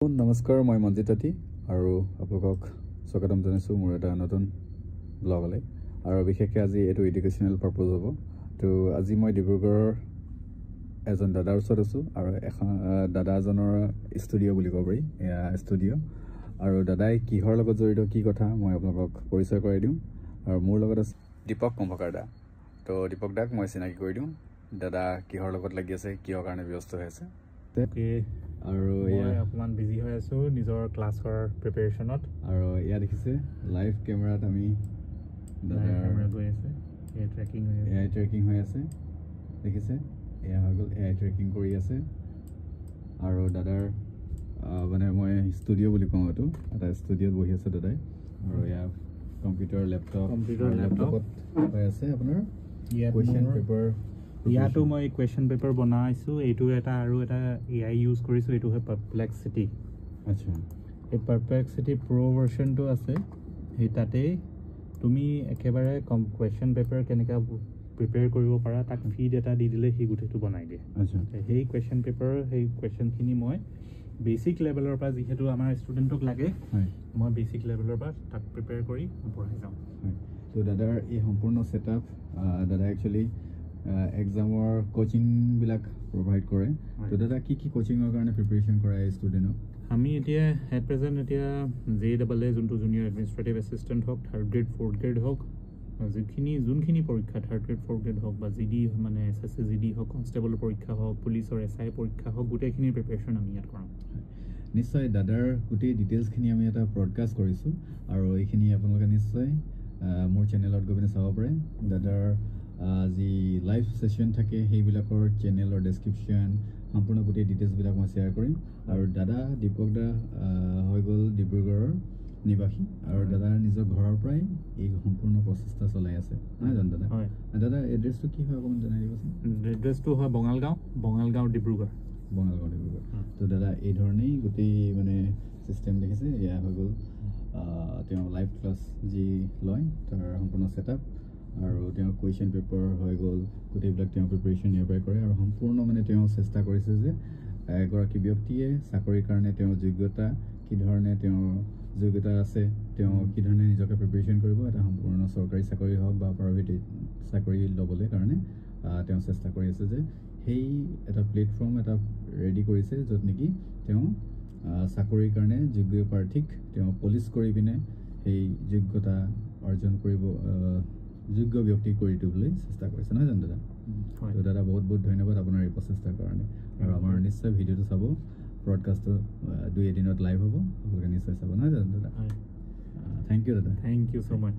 নমস্কাৰ মই মঞ্জিত তাঁতী আৰু আপোনালোকক স্বাগতম জনাইছোঁ মোৰ এটা নতুন ব্লগলৈ আৰু বিশেষকৈ আজি এইটো এডুকেশ্যনেল পাৰপজ হ'ব তো আজি মই ডিব্ৰুগড়ৰ এজন দাদাৰ ওচৰত আছোঁ আৰু এখন দাদাজনৰ ষ্টুডিঅ' বুলি ক'ব পাৰি এয়া ষ্টুডিঅ' আৰু দাদাই কিহৰ লগত জড়িত কি কথা মই আপোনালোকক পৰিচয় কৰাই দিওঁ আৰু মোৰ লগত আছে দীপক কুম্ভকাৰ দা তো দীপক দাক মই চিনাকি কৰি দিওঁ দাদা কিহৰ লগত লাগি আছে কিহৰ কাৰণে ব্যস্ত হৈ আছে আৰু অকমান বিজি হৈ আছো নিজৰ ক্লাছৰ প্ৰিপাৰেচনত আৰু এয়া দেখিছে লাইভ কেমেৰাত আমি এআই ট্ৰেকিং হৈ আছে দেখিছে এয়া হৈ গ'ল এআই ট্ৰেকিং কৰি আছে আৰু দাদাৰ মানে মই ষ্টুডিঅ' বুলি কওঁ এইটো এটা ষ্টুডিঅ'ত বহি আছে দাদাই আৰু এয়া কম্পিউটাৰ লেপটপত হৈ আছে আপোনাৰ কুৱেশ্যন পেপাৰ ইয়াতো মই কুৱেশ্যন পেপাৰ বনাইছোঁ এইটো এটা আৰু এটা এআই ইউজ কৰিছোঁ এইটো হয় পাৰপ্লেক্সিটি আচ্ছা এই পাৰপ্লেক্সিটি প্ৰ' ভাৰ্চনটো আছে সেই তাতেই তুমি একেবাৰে কুৱেশ্যন পেপাৰ কেনেকৈ প্ৰিপেয়াৰ কৰিব পাৰা তাক ফিড এটা দি দিলে সি গোটেইটো বনাই দিয়ে আচ্ছা সেই কুৱেশ্যন পেপাৰৰ সেই কুৱেশ্যনখিনি মই বেচিক লেভেলৰ পৰা যিহেতু আমাৰ ষ্টুডেণ্টক লাগে মই বেচিক লেভেলৰ পৰা তাক প্ৰিপেয়াৰ কৰি পঢ়াই যাওঁ তো দাদাৰ এই সম্পূৰ্ণ ছেটআপ দাদা একচুৱেলি এক্সামৰ কোচিংবিলাক প্ৰভাইড কৰে তো দাদা কি কোচিঙৰ কাৰণে প্ৰিপেৰেশ্যন কৰায় ষ্টুডেণ্টক আমি এতিয়া এট প্ৰেজেণ্ট এতিয়া JEE যোনটো জুনিয়ৰ এডমিনিষ্ট্ৰেটিভ এছিষ্টেণ্ট হওক থাৰ্ড গ্ৰেড ফ'ৰ্থ গ্ৰেড হওক যোনখিনি পৰীক্ষা থাৰ্ড গ্ৰেড ফ'ৰ্থ গ্ৰেড হওক বা GD মানে SSC GD হওক কনষ্টেবলৰ পৰীক্ষা হওক পুলিচৰ SI পৰীক্ষা হওক গোটেইখিনিৰ প্ৰিপেৰেশ্যন আমি ইয়াত কৰাওঁ নিশ্চয় দাদাৰ গোটেই ডিটেইলছখিনি আমি এটা ব্ৰডকাষ্ট কৰিছোঁ আৰু এইখিনি আপোনালোকে নিশ্চয় মোৰ চেনেলত গৈ পিনে চাব পাৰে দাদাৰ যি লাইভ ছেশ্যন থাকে সেইবিলাকৰ চেনেলৰ ডেছক্ৰিপশ্যন সম্পূৰ্ণ গোটেই ডিটেইলছবিলাক মই শ্বেয়াৰ কৰিম আৰু দাদা দীপক দা হৈ গ'ল ডিব্ৰুগড়ৰ নিবাসী আৰু দাদাৰ নিজৰ ঘৰৰ পৰাই এই সম্পূৰ্ণ প্ৰচেষ্টা চলাই আছে নহয় জানো দাদা হয় দাদা এড্ৰেছটো কি হয় অকণমান জনাই দিবচোন এড্ৰেছটো হয় বঙালগাঁও ডিব্ৰুগড় তো দাদা এই ধৰণেই গোটেই মানে ছিষ্টেম দেখিছে এয়া হৈ গ'ল তেওঁ লাইভ ক্লাছ যি লয় তাৰ সম্পূৰ্ণ ছেটআপ আৰু তেওঁ কুৱেশ্যন পেপাৰ হৈ গ'ল গোটেইবিলাক তেওঁ প্ৰিপেৰেশ্যন ইয়াৰ পৰাই কৰে আৰু সম্পূৰ্ণ মানে তেওঁ চেষ্টা কৰিছে যে এগৰাকী ব্যক্তিয়ে চাকৰিৰ কাৰণে তেওঁৰ যোগ্যতা কি ধৰণে তেওঁৰ যোগ্যতা আছে তেওঁ কি ধৰণে নিজকে প্ৰিপেৰেশ্যন কৰিব এটা সম্পূৰ্ণ চৰকাৰী চাকৰি হওক বা প্ৰাইভেট চাকৰি ল'বলৈ কাৰণে তেওঁ চেষ্টা কৰি আছে যে সেই এটা প্লেটফৰ্ম এটা ৰেডি কৰিছে য'ত নেকি তেওঁ চাকৰিৰ কাৰণে যোগ্য প্ৰাৰ্থীক তেওঁ পলিচ কৰি পিনে সেই যোগ্যতা অৰ্জন কৰিব যোগ্য ব্যক্তি কৰি দিবলৈ চেষ্টা কৰিছে নহয় জানো দাদা তো দাদা বহুত বহুত ধন্যবাদ আপোনাৰ এই প্ৰচেষ্টাৰ কাৰণে আৰু আমাৰ নিশ্চয় ভিডিঅ'টো চাব ব্ৰডকাষ্টটো 2 এদিনত লাইভ হ'ব আপোনালোকে নিশ্চয় চাব নহয় জানো দাদা থেংক ইউ দাদা থেংক ইউ ছ' মাছ